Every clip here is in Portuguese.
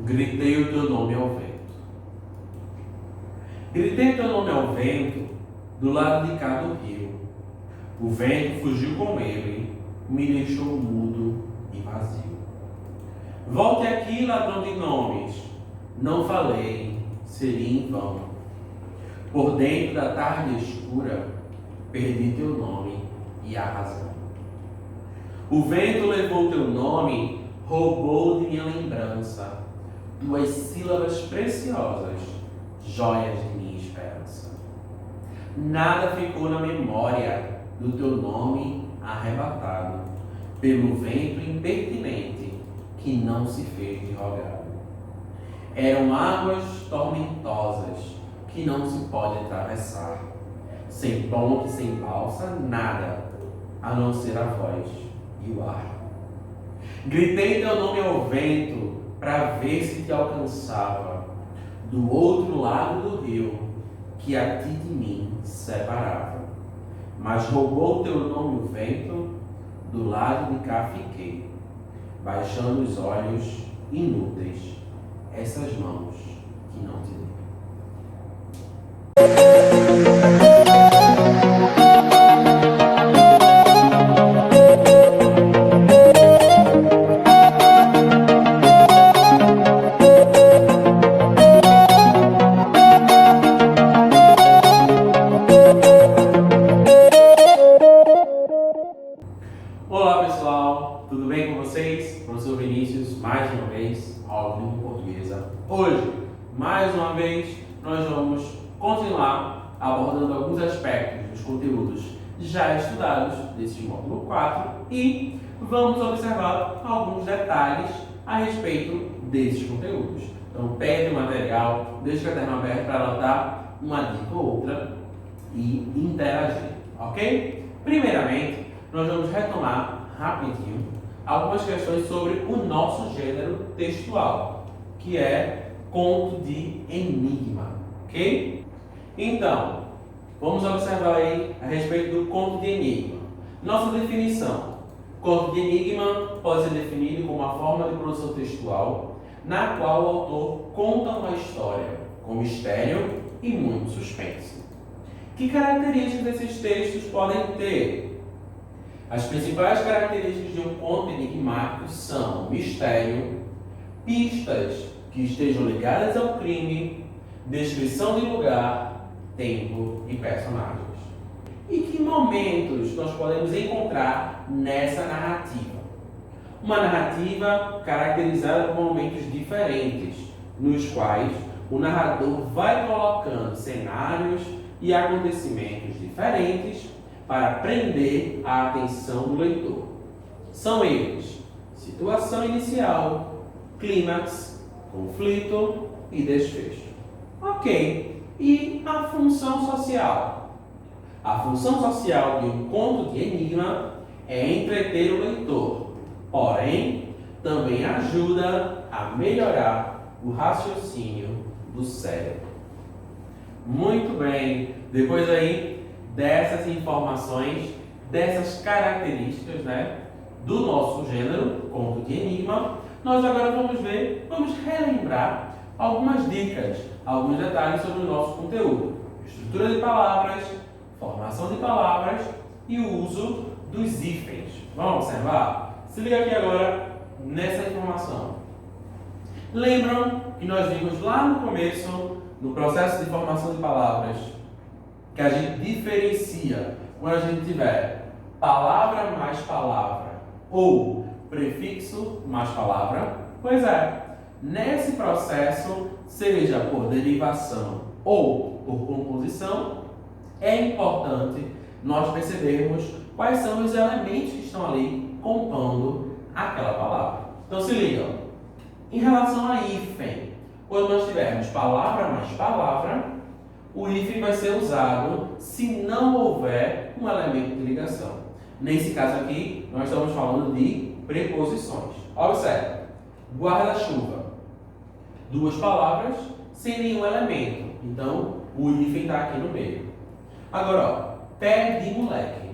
Gritei o teu nome ao vento. Gritei o teu nome ao vento do lado de cá do rio. O vento fugiu com ele, me deixou mudo e vazio. Volte aqui, ladrão de nomes. Não falei, seria em vão. Por dentro da tarde escura, perdi teu nome e a razão. O vento levou teu nome, roubou de minha lembrança, tuas sílabas preciosas, joias de minha esperança. Nada ficou na memória do teu nome arrebatado, pelo vento impertinente que não se fez de rogado. Eram águas tormentosas que não se pode atravessar, sem ponte, sem balsa, nada, a não ser a voz e o ar. Gritei teu nome ao vento para ver se te alcançava, do outro lado do rio, que a ti de mim separava. Mas roubou teu nome o vento, do lado de cá fiquei, baixando os olhos inúteis, essas mãos que não te dei. Olá pessoal, tudo bem com vocês? Professor Vinícius, mais uma vez, aula de língua portuguesa. Hoje, mais uma vez, nós vamos continuar abordando alguns aspectos dos conteúdos já estudados desse módulo 4 e vamos observar alguns detalhes a respeito desses conteúdos. Então, pegue o material, deixe o caderno aberto para anotar uma dica ou outra e interagir, ok? Primeiramente, nós vamos retomar rapidinho algumas questões sobre o nosso gênero textual, que é conto de enigma, ok? Então, vamos observar aí a respeito do conto de enigma. Nossa definição: conto de enigma pode ser definido como uma forma de produção textual na qual o autor conta uma história com mistério e muito suspense. Que características esses textos podem ter? As principais características de um conto enigmático são mistério, pistas que estejam ligadas ao crime, descrição de lugar, tempo e personagens. E que momentos nós podemos encontrar nessa narrativa? Uma narrativa caracterizada por momentos diferentes, nos quais o narrador vai colocando cenários e acontecimentos diferentes para prender a atenção do leitor. São eles: situação inicial, clímax, conflito e desfecho. Ok, e a função social? A função social de um conto de enigma é entreter o leitor, porém, também ajuda a melhorar o raciocínio do cérebro. Muito bem, depois aí dessas informações, dessas características, do nosso gênero, conto de enigma, nós agora vamos relembrar algumas dicas, alguns detalhes sobre o nosso conteúdo. Estrutura de palavras, formação de palavras e o uso dos hífens. Vamos observar? Se liga aqui agora nessa informação. Lembram que nós vimos lá no começo, no processo de formação de palavras, que a gente diferencia quando a gente tiver palavra mais palavra ou prefixo mais palavra? Pois é, nesse processo, seja por derivação ou por composição, é importante nós percebermos quais são os elementos que estão ali compondo aquela palavra. Então se ligam, em relação a hífen, quando nós tivermos palavra mais palavra, o hífen vai ser usado se não houver um elemento de ligação. Nesse caso aqui, nós estamos falando de preposições. Observe, guarda-chuva. Duas palavras sem nenhum elemento. Então, o hífen está aqui no meio. Agora, pé de moleque.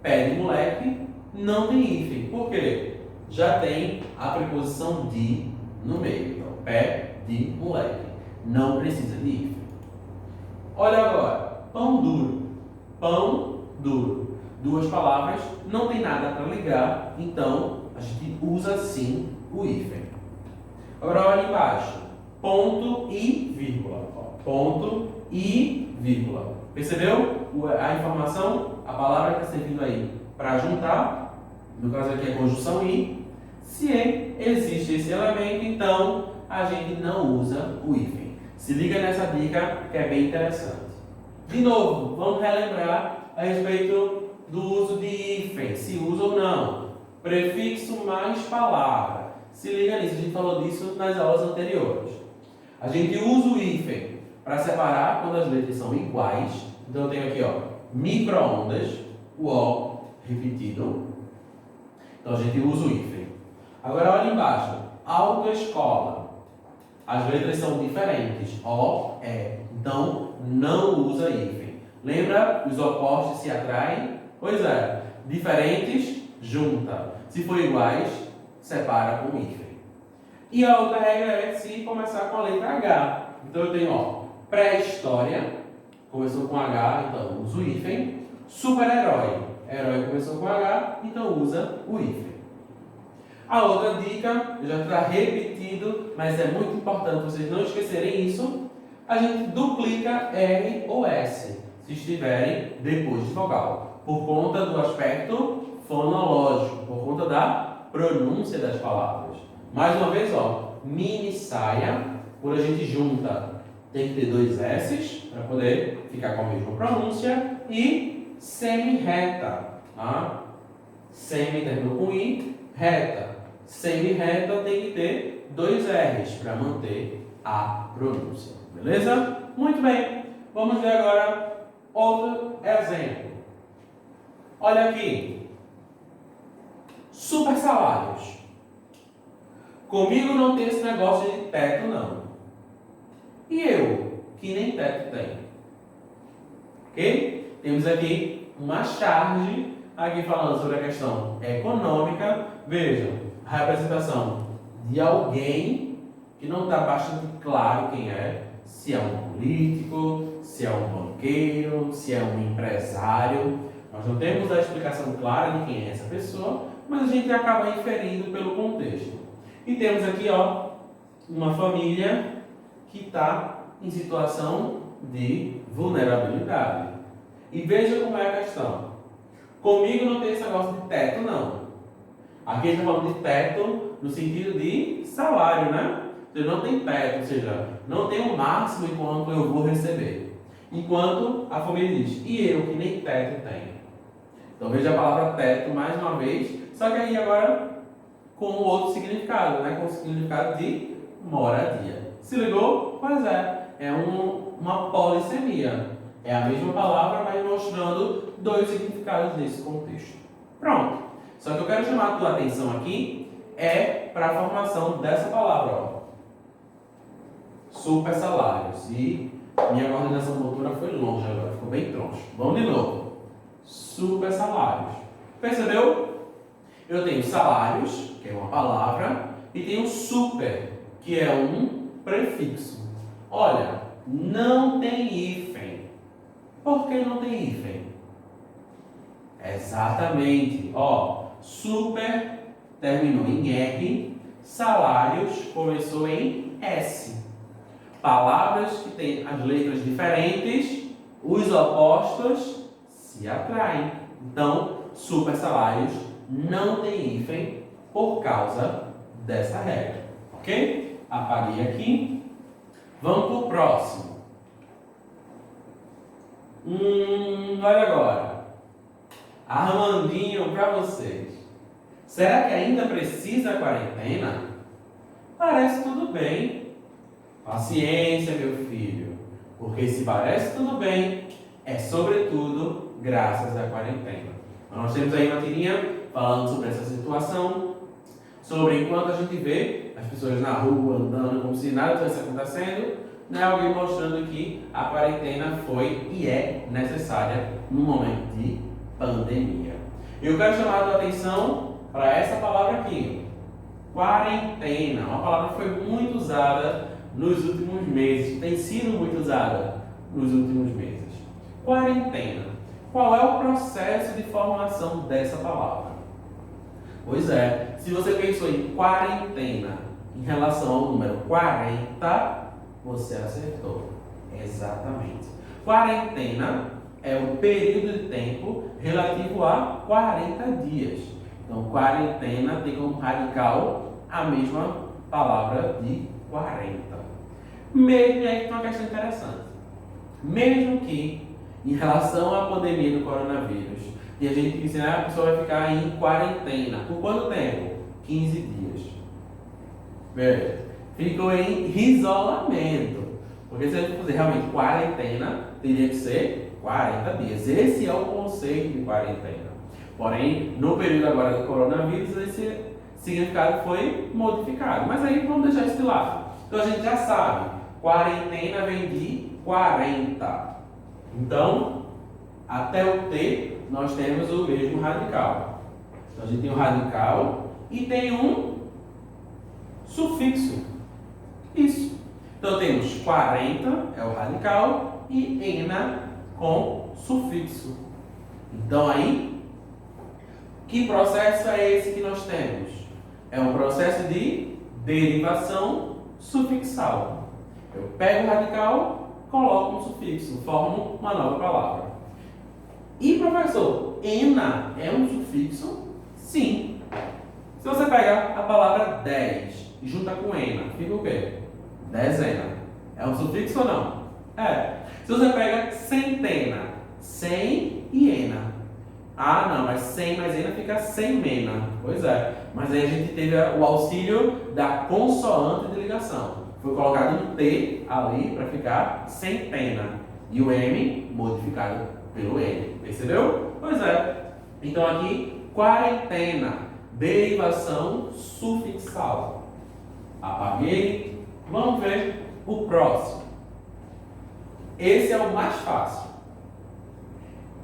Pé de moleque não tem hífen. Por quê? Já tem a preposição de no meio. Então, pé de moleque. Não precisa de hífen. Olha agora, pão duro. Pão duro. Duas palavras, não tem nada para ligar, então a gente usa sim o hífen. Agora olha embaixo, ponto e vírgula. Ponto e vírgula. Percebeu a informação? A palavra está servindo aí para juntar, no caso aqui é conjunção e. Se existe esse elemento, então a gente não usa o hífen. Se liga nessa dica que é bem interessante. De novo, vamos relembrar a respeito do uso de hífen, se usa ou não. Prefixo mais palavra. Se liga nisso, a gente falou disso nas aulas anteriores. A gente usa o hífen para separar quando as letras são iguais. Então eu tenho aqui, ó, micro-ondas, o O repetido. Então a gente usa o hífen. Agora olha embaixo, autoescola. As letras são diferentes, O, E. Então não usa hífen. Lembra? Os opostos se atraem? Pois é, diferentes, junta. Se for iguais, separa com hífen. E a outra regra é se começar com a letra H. Então eu tenho, ó, pré-história, começou com H, então usa o hífen. Super-herói, herói começou com H, então usa o hífen. A outra dica, já está repetido, mas é muito importante vocês não esquecerem isso. A gente duplica R ou S, se estiverem depois de vogal, por conta do aspecto fonológico, por conta da pronúncia das palavras. Mais uma vez, ó, mini saia, quando a gente junta, tem que ter dois S's para poder ficar com a mesma pronúncia, e semi-reta, tá? Semi terminou com I, reta. Semi-reta tem que ter dois R's para manter a pronúncia, beleza? Muito bem, vamos ver agora outro exemplo. Olha aqui, super salários. Comigo não tem esse negócio de teto, não. E eu, que nem teto tenho. Ok? Temos aqui uma charge, aqui falando sobre a questão econômica. Vejam, a representação de alguém que não está bastante claro quem é. Se é um político, se é um banqueiro, se é um empresário. Nós não temos a explicação clara de quem é essa pessoa, mas a gente acaba inferindo pelo contexto. E temos aqui, ó, uma família que está em situação de vulnerabilidade. E veja como é a questão. Comigo não tem esse negócio de teto, não. Aqui a gente está falando de teto no sentido de salário, né? Você não tem teto, ou seja, não tem o máximo enquanto eu vou receber. Enquanto a família diz, e eu que nem teto tenho. Então veja a palavra teto mais uma vez, só que aí agora com outro significado, né? Com o significado de moradia. Se ligou? Pois é. É uma polissemia. É a mesma palavra, mas mostrando dois significados nesse contexto. Pronto. Só que eu quero chamar a tua atenção aqui para a formação dessa palavra, ó. Super salários. E minha coordenação motora foi longe agora, ficou bem troncho. Vamos de novo. Super salários. Percebeu? Eu tenho salários, que é uma palavra, e tenho super, que é um prefixo. Olha, não tem hífen. Por que não tem hífen? Exatamente. Ó, super terminou em R, salários começou em S. Palavras que têm as letras diferentes, os opostos se atraem. Então, super salários não tem hífen por causa dessa regra. Ok? Apaguei aqui. Vamos para o próximo. Olha agora. Armandinho para vocês. Será que ainda precisa quarentena? Parece tudo bem. Paciência, meu filho. Porque se parece tudo bem, é sobretudo graças à quarentena. Nós temos aí uma tirinha falando sobre essa situação, sobre enquanto a gente vê as pessoas na rua andando como se nada estivesse acontecendo, né? Alguém mostrando que a quarentena foi e é necessária no momento de pandemia. Eu quero chamar a tua atenção para essa palavra aqui, quarentena, uma palavra que foi muito usada nos últimos meses, tem sido muito usada nos últimos meses. Quarentena. Qual é o processo de formação dessa palavra? Pois é, se você pensou em quarentena em relação ao número 40, você acertou. Exatamente. Quarentena é o período de tempo relativo a 40 dias. Então, quarentena tem como radical a mesma palavra de 40. Mesmo, e aí tem uma questão interessante. Mesmo que, em relação à pandemia do coronavírus, e a gente disse, a pessoa vai ficar em quarentena. Por quanto tempo? 15 dias. Beleza. Ficou em isolamento. Porque se a gente fazer realmente quarentena, teria que ser 40 dias. Esse é o conceito de quarentena. Porém, no período agora do coronavírus, esse significado foi modificado. Mas aí vamos deixar isso de lado. Então a gente já sabe, quarentena vem de 40. Então, até o T, nós temos o mesmo radical. Então a gente tem um radical e tem um sufixo. Isso. Então temos 40, é o radical, e ena com sufixo. Então aí, que processo é esse que nós temos? É um processo de derivação sufixal. Eu pego o radical, coloco um sufixo, formo uma nova palavra. E professor, ena é um sufixo? Sim. Se você pega a palavra 10 e junta com ena, fica o quê? Dezena. É um sufixo ou não? É. Se você pega centena, cem e ena. Ah, não, mas 100 mais ena fica cem-mena. Pois é. Mas aí a gente teve o auxílio da consoante de ligação. Foi colocado um T ali para ficar centena. E o M modificado pelo N. Percebeu? Pois é. Então aqui, quarentena. Derivação sufixal. Apaguei. Vamos ver o próximo. Esse é o mais fácil.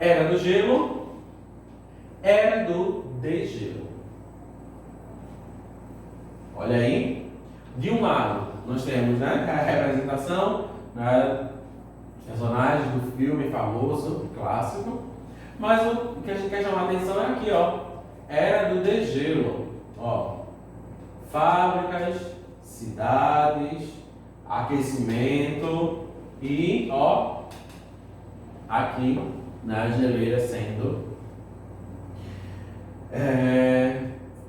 Era do gelo, era do degelo. Olha aí. De um lado, nós temos, né, a representação, né, personagens do filme famoso, clássico. Mas o que a gente quer chamar a atenção é aqui, ó. Era do degelo. Ó. Fábricas, cidades, aquecimento e, ó, aqui na geleira sendo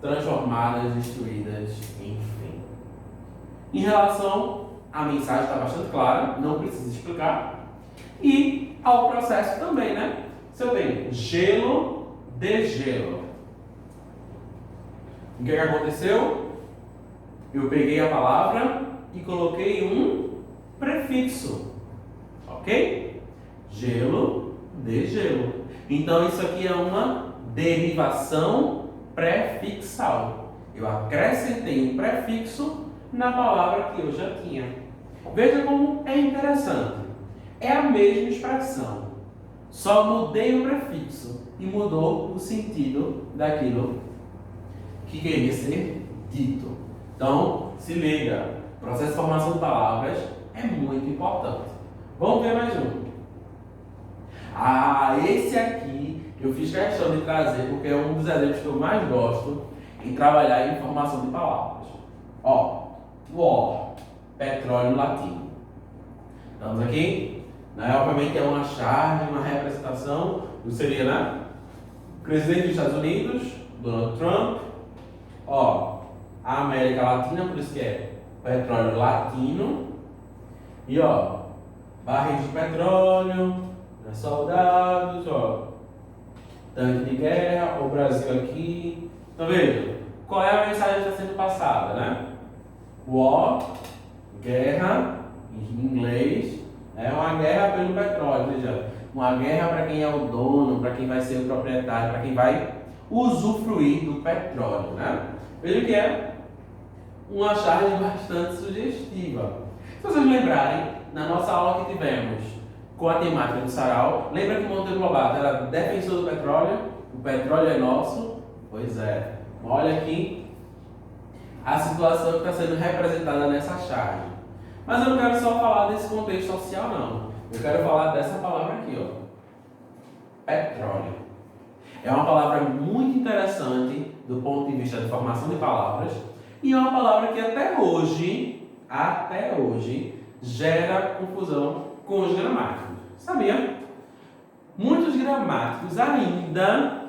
transformadas, destruídas, enfim. Em relação à mensagem está bastante clara, não precisa explicar. E ao processo também, né? Se eu tenho gelo, degelo. O que aconteceu? Eu peguei a palavra e coloquei um prefixo, ok? Gelo, degelo. Então isso aqui é uma derivação prefixal. Eu acrescentei um prefixo na palavra que eu já tinha. Veja como é interessante. É a mesma expressão, só mudei o prefixo e mudou o sentido daquilo que queria ser dito. Então, se liga, o processo de formação de palavras é muito importante. Vamos ver mais um. Esse aqui eu fiz questão de trazer porque é um dos exemplos que eu mais gosto em trabalhar em formação de palavras. Ó, war, petróleo latino. Estamos aqui, né? Obviamente é uma charge, uma representação, seria, né? Presidente dos Estados Unidos, Donald Trump. Ó, a América Latina, por isso que é petróleo latino. E ó, barris de petróleo, né, soldados, ó, tanque de guerra, o Brasil aqui. Então veja, qual é a mensagem que está sendo passada, né? War, guerra, em inglês, é uma guerra pelo petróleo, veja, uma guerra para quem é o dono, para quem vai ser o proprietário, para quem vai usufruir do petróleo, né? Veja que é uma charge bastante sugestiva. Se vocês lembrarem, na nossa aula que tivemos com a temática do sarau, lembra que Monteiro Lobato era defensor do petróleo? O petróleo é nosso? Pois é. Olha aqui a situação que está sendo representada nessa charge. Mas eu não quero só falar desse contexto social, não. Eu quero falar dessa palavra aqui, ó. Petróleo. É uma palavra muito interessante do ponto de vista de formação de palavras e é uma palavra que até hoje, gera confusão com os gramáticos. Sabia? Muitos gramáticos ainda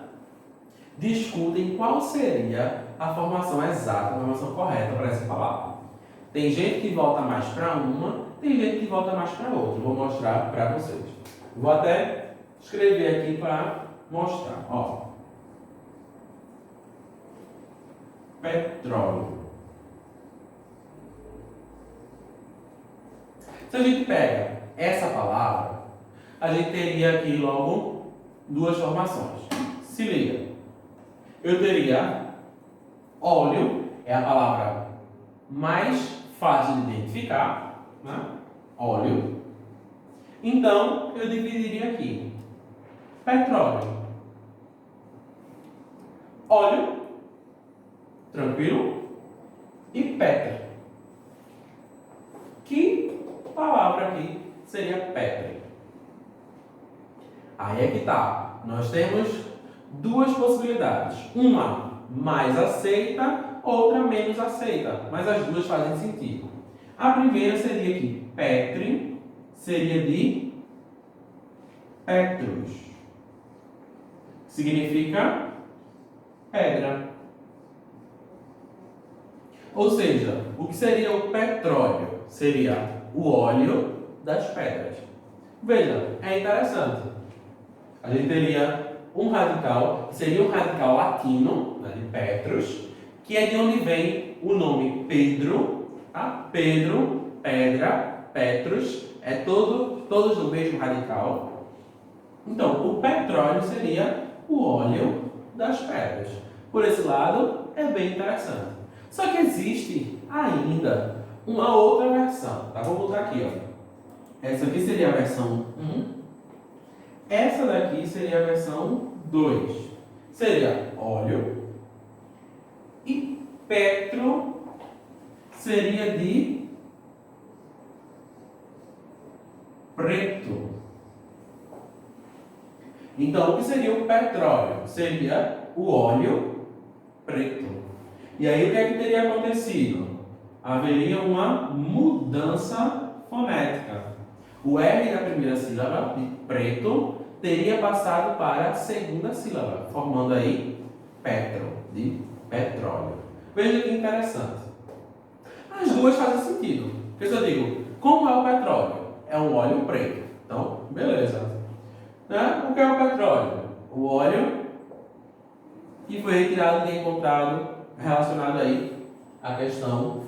discutem qual seria a formação exata, a formação correta para essa palavra. Tem gente que volta mais para uma, tem gente que volta mais para outra. Vou mostrar para vocês. Vou até escrever aqui para mostrar. Ó. Petróleo. Se a gente pega essa palavra, a gente teria aqui logo duas formações. Se liga. Eu teria óleo, é a palavra mais fácil de identificar, né? Óleo. Então, eu dividiria aqui. Petróleo. Óleo. Tranquilo? E Petra. Que palavra aqui seria Petra? Aí é que tá. Nós temos duas possibilidades. Uma mais aceita, outra menos aceita. Mas as duas fazem sentido. A primeira seria que Petri seria de Petrus. Significa pedra. Ou seja, o que seria o petróleo? Seria o óleo das pedras. Veja, é interessante. A gente teria um radical, que seria um radical latino, né, de Petrus, que é de onde vem o nome Pedro, tá? Pedro, pedra, Petrus, é todos do mesmo radical. Então, o petróleo seria o óleo das pedras. Por esse lado, é bem interessante. Só que existe ainda uma outra versão, tá? Vou botar aqui, ó. Essa aqui seria a versão 1. Essa daqui seria a versão 2. Seria óleo. E petro seria de preto. Então, o que seria o petróleo? Seria o óleo preto. E aí, o que é que teria acontecido? Haveria uma mudança fonética. O R da primeira sílaba, de preto, teria passado para a segunda sílaba, formando aí petro, de petróleo. Veja que interessante. As duas fazem sentido. Porque se eu digo, como é o petróleo? É um óleo preto. Então, beleza. Né? O que é o petróleo? O óleo que foi retirado e encontrado relacionado aí à questão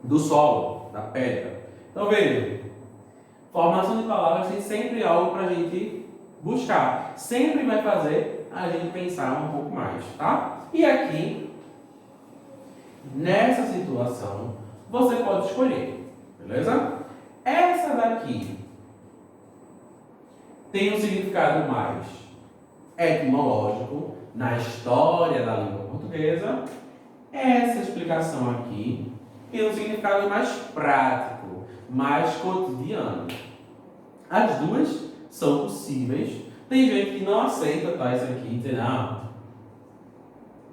do solo, da pedra. Então, veja, formação de palavras tem sempre algo para a gente buscar. Sempre vai fazer a gente pensar um pouco mais, tá? E aqui, nessa situação, você pode escolher, beleza? Essa daqui tem um significado mais etimológico na história da língua portuguesa. Essa explicação aqui tem um significado mais prático, mais cotidiano. As duas são possíveis. Tem gente que não aceita, tá, isso aqui, dizer, não,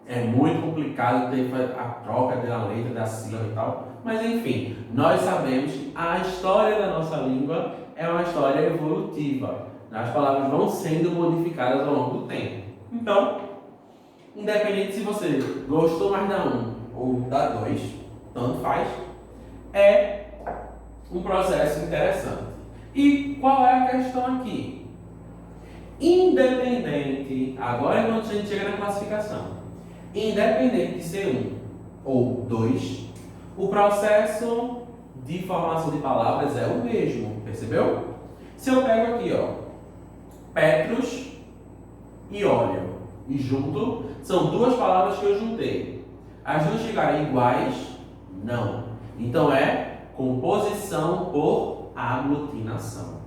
é muito complicado ter a troca da letra, da sílaba e tal. Mas enfim, nós sabemos que a história da nossa língua é uma história evolutiva. As palavras vão sendo modificadas ao longo do tempo. Então, independente se você gostou mais da 1 ou da 2, tanto faz, é um processo interessante. E qual é a questão aqui? Independente, agora é quando a gente chega na classificação, independente de ser 1 ou 2, o processo de formação de palavras é o mesmo, percebeu? Se eu pego aqui, ó, Petrus e óleo, e junto, são duas palavras que eu juntei. As duas ficarem iguais? Não. Então é composição por aglutinação.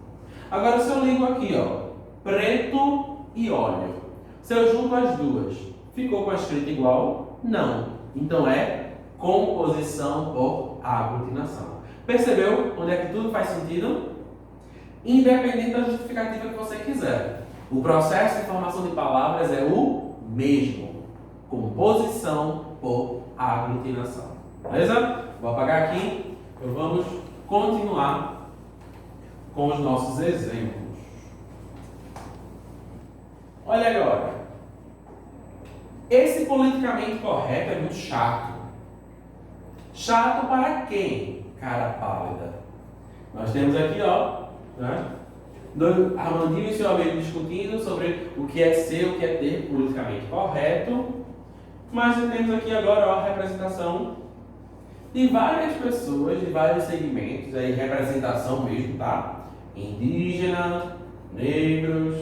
Agora, se eu ligo aqui, ó, preto e óleo, se eu junto as duas, ficou com a escrita igual? Não. Então é composição por aglutinação. Percebeu onde é que tudo faz sentido? Independente da justificativa que você quiser. O processo de formação de palavras é o mesmo. Composição por aglutinação. Beleza? Vou apagar aqui. Então vamos continuar com os nossos exemplos. Olha agora. Esse politicamente correto é muito chato. Chato para quem? Cara pálida. Nós temos aqui, ó, né? Armandinho e seu amigo discutindo sobre o que é ser, o que é ter politicamente correto. Mas temos aqui agora, ó, a representação de várias pessoas, de vários segmentos, aí representação mesmo, tá? Indígena, negros,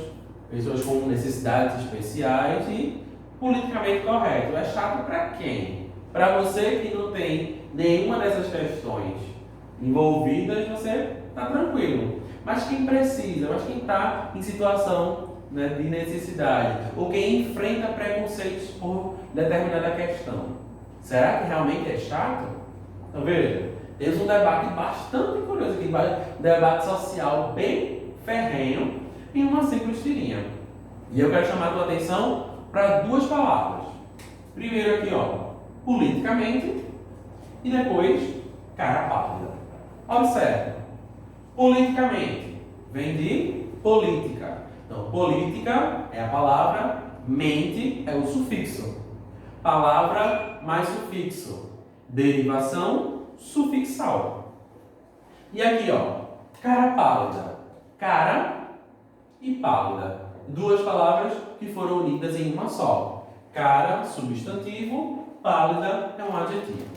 pessoas com necessidades especiais e politicamente correto. É chato para quem? Para você que não tem nenhuma dessas questões envolvidas, você está tranquilo. Mas quem precisa, mas quem está em situação, né, de necessidade, ou quem enfrenta preconceitos por determinada questão, será que realmente é chato? Então veja, temos um debate bastante curioso aqui, um debate social bem ferrenho em uma simples tirinha. E eu quero chamar a tua atenção para duas palavras. Primeiro aqui, ó, politicamente, e depois cara pálida. Observe, politicamente vem de política. Então, política é a palavra, mente é o sufixo. Palavra mais sufixo. Derivação sufixal. E aqui, ó, cara pálida. Cara e pálida. Duas palavras que foram unidas em uma só. Cara, substantivo, pálida é um adjetivo.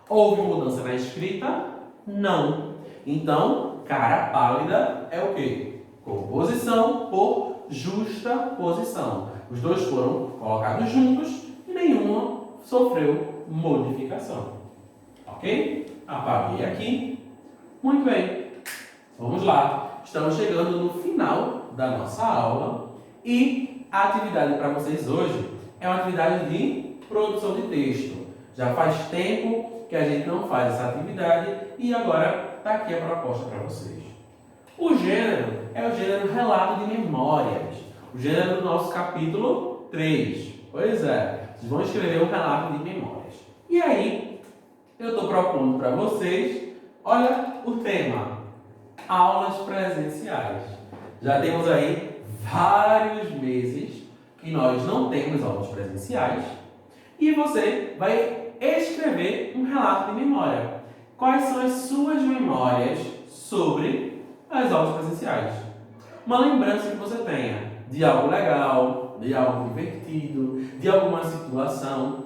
Houve mudança na escrita? Não. Então, cara pálida é o quê? Composição por justa posição. Os dois foram colocados juntos e nenhuma sofreu modificação. Ok? Apaguei aqui. Muito bem. Vamos lá. Estamos chegando no final da nossa aula e a atividade para vocês hoje é uma atividade de produção de texto. Já faz tempo que a gente não faz essa atividade e agora está aqui a proposta para vocês. O gênero é o gênero relato de memórias. O gênero do nosso capítulo 3. Pois é, vocês vão escrever um relato de memórias. E aí, eu estou propondo para vocês, olha o tema, aulas presenciais. Já temos aí vários meses que nós não temos aulas presenciais e você vai escrever um relato de memória. Quais são as suas memórias sobre as aulas presenciais? Uma lembrança que você tenha de algo legal, de algo divertido, de alguma situação.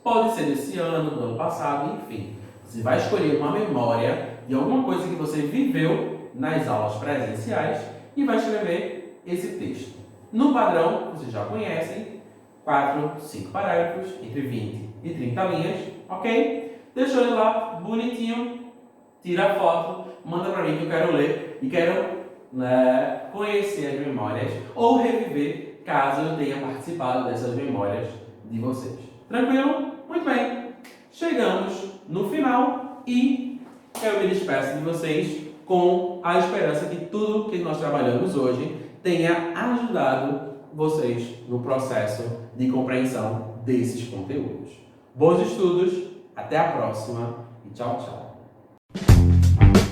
Pode ser desse ano, do ano passado, enfim. Você vai escolher uma memória de alguma coisa que você viveu nas aulas presenciais e vai escrever esse texto. No padrão, vocês já conhecem, 4, 5 parágrafos, entre 20 e 30 linhas, ok? Deixou ele lá, bonitinho, tira a foto, manda para mim que eu quero ler e quero conhecer as memórias ou reviver caso eu tenha participado dessas memórias de vocês. Tranquilo? Muito bem. Chegamos no final e eu me despeço de vocês com a esperança que tudo que nós trabalhamos hoje tenha ajudado vocês no processo de compreensão desses conteúdos. Bons estudos, até a próxima e tchau, tchau.